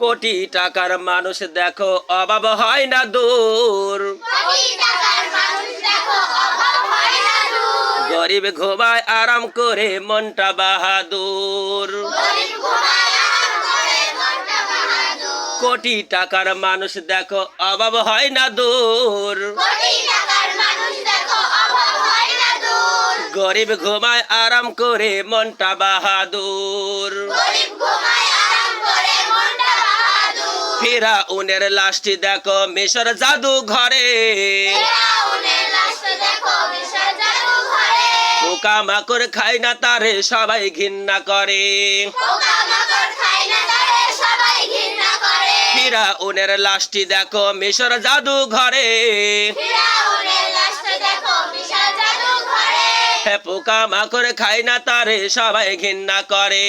কোটি টাকার মানুষ দেখো অভাব হয় না দূর, গরিব ঘুমায় আরাম করে মনটা বাহাদুর। কোটি টাকার মানুষ দেখো অভাব হয় না দূর, গরিব ঘুমায় আরাম করে মনটা বাহাদুর। ফিরাউনের লাশটি দেখো মিশর জাদু ঘরে, পোকা মাকড় খায় না তারে সবাই ঘৃণা করে। ফিরাউনের লাশটি দেখো মিশর জাদু ঘরে, পোকা মাকড় খায় না তারে সবাই ঘৃণা করে।